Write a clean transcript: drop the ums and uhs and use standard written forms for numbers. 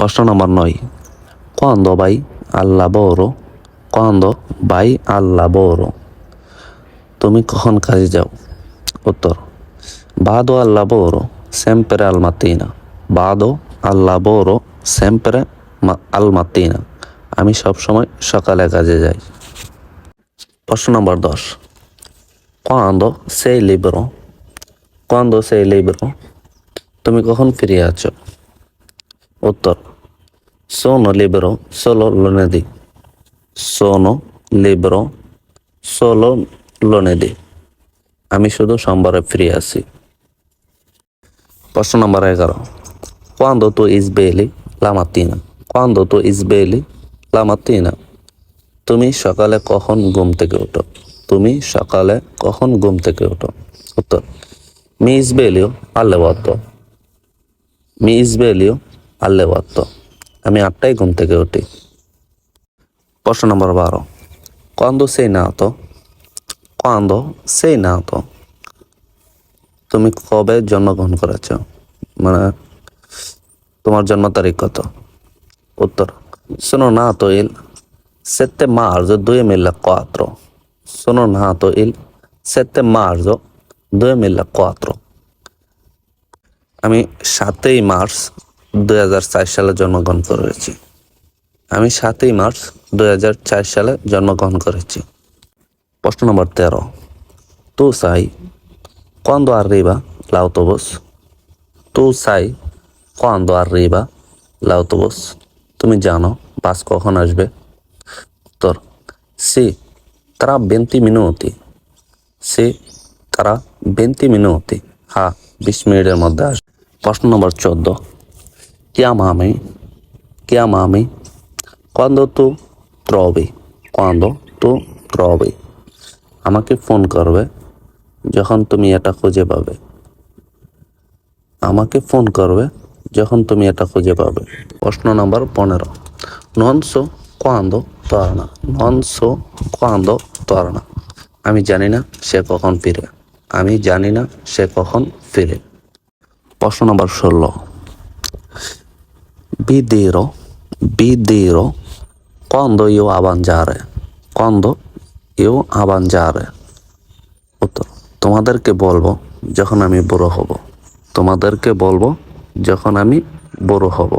প্রশ্ন নম্বর 9. Quando vai al lavoro? Quando vai al lavoro? তুমি কখন কাজে যাও? উত্তর: Vado al lavoro sempre al mattina. Vado al lavoro sempre al mattina. আমি সবসময় সকালে কাজে যাই। প্রশ্ন নম্বর 10. Quando sei libero? Quando sei libero? তুমি কখন ফিরে আছো? উত্তর: Sono libero solo lunedì. Sono libero solo lunedì. আমি শুধু সোমবারে ফিরে আসি। প্রশ্ন নম্বর 11. Quando tu svegli la mattina? Quando tu svegli la mattina? তুমি সকালে কখন ঘুম থেকে ওঠো? তুমি সকালে কখন ঘুম থেকে ওঠো? উত্তর: Mi sveglio alle 8. Mi sveglio alle 8. আমি 8টায় ঘুম থেকে উঠি। প্রশ্ন নম্বর 12. Quando sei nato? Quando sei nato? তুমি কবে জন্মগ্রহণ করেছ? মানে তোমার জন্ম তারিখ কত? উত্তর: Sono nato il 7 marzo 2004. Sono nato il 7 marzo 2004. আমি 7 মার্চ 2004 সালে জন্মগ্রহণ করেছি। আমি 7 মার্চ 2004 সালে জন্মগ্রহণ করেছি। প্রশ্ন নম্বর 13. Tu sai quando arriva l'autobus? Tu sai quando arriva l'autobus? তুমি জানো বাস কখন আসবে? উত্তর: Sì, tra 20 minuti. Sì, tra 20 minuti. হ্যাঁ, 20 মিনিটের মধ্যে আসবে। প্রশ্ন নম্বর 14. Chiamami quando tu trovi. Quando tu trovi. আমাকে ফোন করবে যখন তুমি এটা খুঁজে পাবে। আমাকে ফোন করবে যখন তুমি এটা খুঁজে পাবে। প্রশ্ন নম্বর 15. Non so quando torna. Non so quando torna. আমি জানি না সে কখন ফিরে। আমি জানি না সে কখন ফিরে। প্রশ্ন নম্বর 16. Vi dirò quando io avanzare. Quando io avanzare. উত্তর: তোমাদেরকে বলবো যখন আমি বড় হব। তোমাদেরকে বলবো যখন আমি বড় হব।